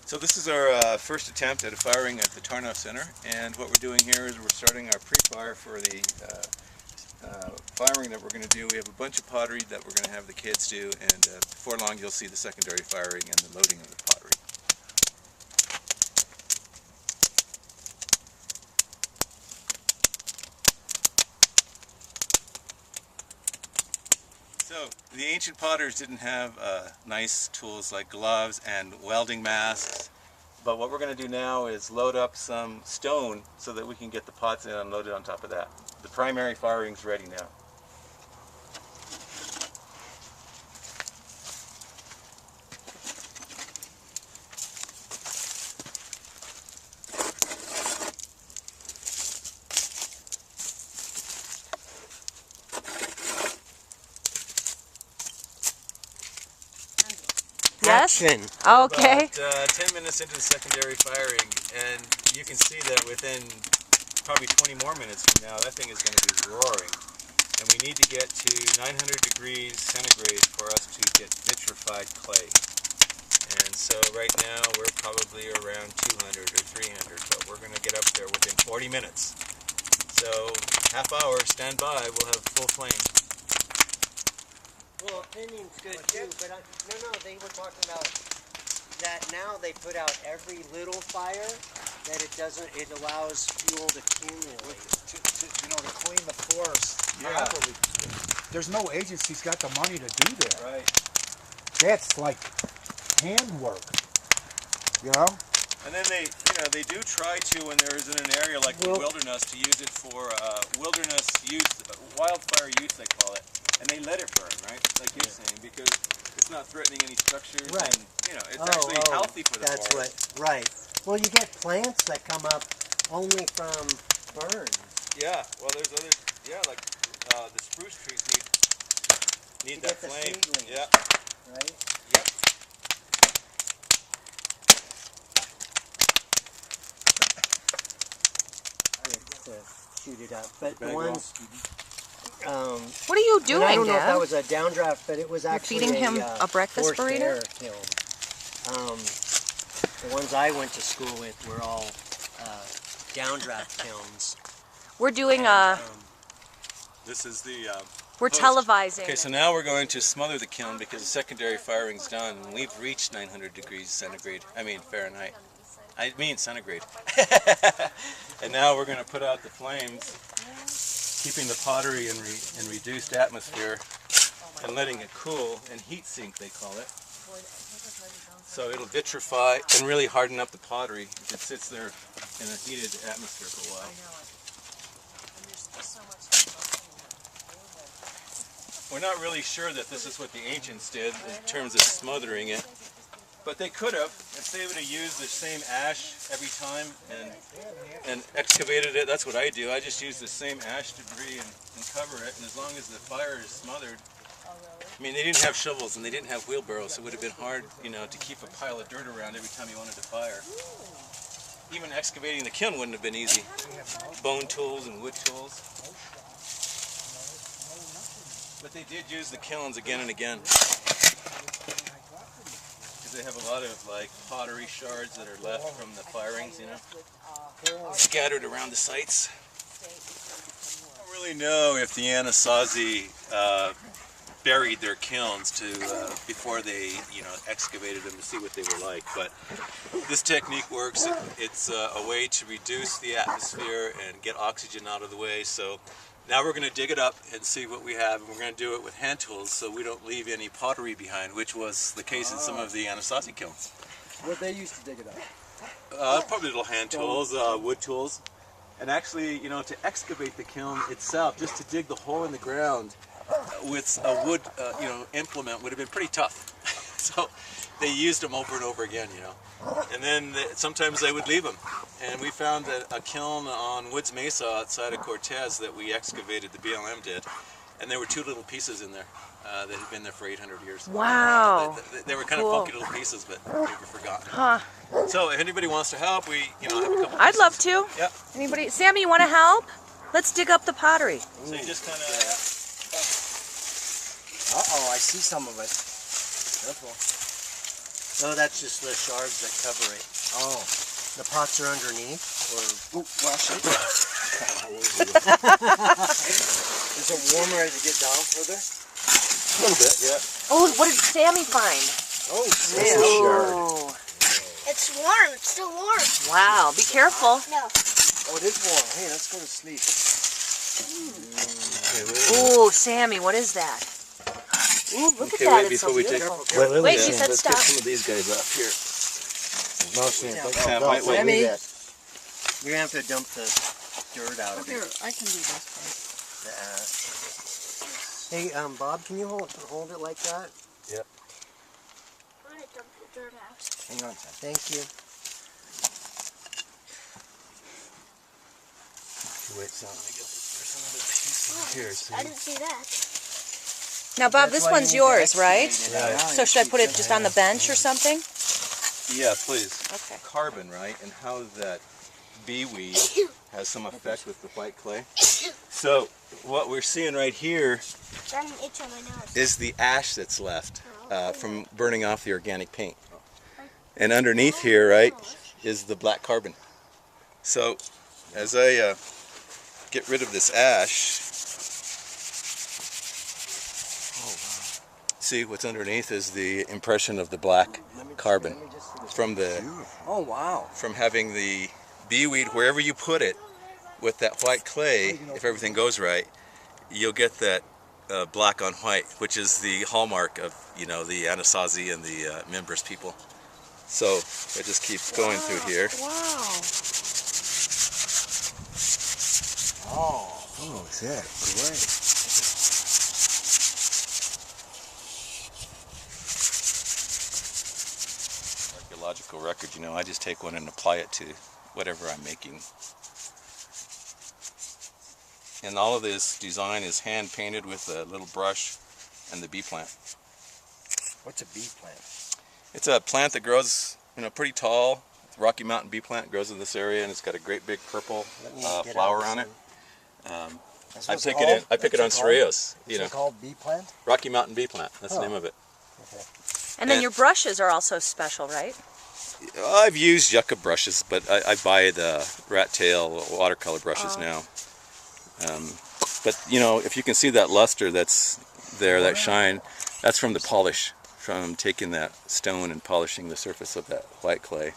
So this is our first attempt at a firing at the Tarnoff Center, and what we're doing here is we're starting our pre-fire for the firing that we're going to do. We have a bunch of pottery that we're going to have the kids do, and before long you'll see the secondary firing and the loading of the pottery. So the ancient potters didn't have nice tools like gloves and welding masks, but what we're going to do now is load up some stone so that we can get the pots in and load it on top of that. The primary firing's ready now. Yes? Action. Okay. About 10 minutes into the secondary firing, and you can see that within probably 20 more minutes from now, that thing is going to be roaring. And we need to get to 900 degrees centigrade for us to get vitrified clay. And so right now we're probably around 200 or 300, but we're going to get up there within 40 minutes. So half hour, stand by, we'll have full flame. Well, opinion's good too, but no, they were talking about that now they put out every little fire, that it allows fuel to accumulate. To clean the forest Yeah. properly. There's no agency's got the money to do that. Right. That's like handwork, you know? And then they do try to, when there is in an area like the wilderness, to use it for wilderness use, wildfire use they call it, and they let it burn, right? Like you're saying, because it's not threatening any structures, Right. and it's actually healthy for the That's forest. right. Well, you get plants that come up only from burns. Yeah. Well, there's other. Yeah, like the spruce trees need that get the flame. seedlings. Yeah. Right? Yep. To shoot it up. But the ones... What are you doing, I don't know if Dad? that was a downdraft, but it was actually feeding him a breakfast forced burrito? air kiln. The ones I went to school with were all downdraft kilns. We're doing This is the. we're host. televising. Okay, so now we're going to smother the kiln because the secondary firing's done, and we've reached 900 degrees centigrade. I mean Fahrenheit. I mean centigrade. And now we're going to put out the flames, keeping the pottery in reduced atmosphere and letting it cool and heat sink, they call it. So it'll vitrify and really harden up the pottery if it sits there in a heated atmosphere for a while. We're not really sure that this is what the ancients did in terms of smothering it, but they could have. If they would have used the same ash every time and excavated it, that's what I do. I just use the same ash debris and cover it, and as long as the fire is smothered. I mean, they didn't have shovels and they didn't have wheelbarrows, so it would have been hard, to keep a pile of dirt around every time you wanted to fire. Even excavating the kiln wouldn't have been easy. Bone tools and wood tools. But they did use the kilns again and again. Because they have a lot of pottery shards that are left from the firings, scattered around the sites. I don't really know if the Anasazi buried their kilns before they excavated them to see what they were like, but this technique works. It's a way to reduce the atmosphere and get oxygen out of the way. So now we're going to dig it up and see what we have, and we're going to do it with hand tools so we don't leave any pottery behind, which was the case in some of the Anasazi kilns. What they used to dig it up? Probably little hand tools, wood tools. And actually, to excavate the kiln itself, just to dig the hole in the ground with a wood, implement would have been pretty tough. So they used them over and over again, And then sometimes they would leave them. And we found a kiln on Woods Mesa outside of Cortez that we excavated, the BLM did. And there were two little pieces in there that had been there for 800 years. Wow. They were kind of funky little pieces, but they were forgotten. Huh. So if anybody wants to help, we, have a couple I'd pieces. love to. Yep. Anybody? Sammy, you want to help? Let's dig up the pottery. So you just kind of... Uh-oh, I see some of it. Careful. Oh, that's just the shards that cover it. Oh. The pots are underneath, or Oh, wash it. is it warmer as you get down further? A little bit, yeah. Oh, what did Sammy find? Oh, Oh, It's warm. It's still warm. wow. Be careful. No. Oh, it is warm. Hey, let's go to sleep. Ooh, Sammy, what is that? Ooh, look Okay, at that. wait, It's so before we take- beautiful. Wait, she said Let's stop. get some of these guys up here. No, Sam. Sam, wait, wait. Sammy. You're gonna have to dump the dirt out of it. I can do this. The ash. Hey, Bob, can you hold it like that? I'm gonna dump the dirt out. Hang on, Sam. Thank you. Wait, Sam, I guess there's another piece over here. I didn't see that. Now, Bob, this one's yours, right? Right. So should I put it just on the bench or something? Yeah, please. Okay. Carbon, right? And how that bee weed has some effect with the white clay. So what we're seeing right here Got an itch on my nose. is the ash that's left from burning off the organic paint. And underneath here, right, is the black carbon. So as I get rid of this ash, see what's underneath is the impression of the black carbon from the Oh, wow. from having the bee weed wherever you put it with that white clay. If everything goes right, you'll get that black on white, which is the hallmark of, you know, the Anasazi and the members people. So I just keep going through here. Wow. Oh, is that great? Archaeological record, you know, I just take one and apply it to whatever I'm making. And all of this design is hand painted with a little brush and the bee plant. What's a bee plant? It's a plant that grows, you know, pretty tall. Rocky Mountain bee plant grows in this area, and it's got a great big purple flower on it. That's I what it's pick called? it That's on what it's called? cereals, you Is know. it called bee plant? Rocky Mountain bee plant. That's the Oh. name of it. And then And- your brushes are also special, right? I've used yucca brushes, but I buy the rat tail watercolor brushes now. But you know, if you can see that luster that's there, that shine, that's from the polish, from taking that stone and polishing the surface of that white clay.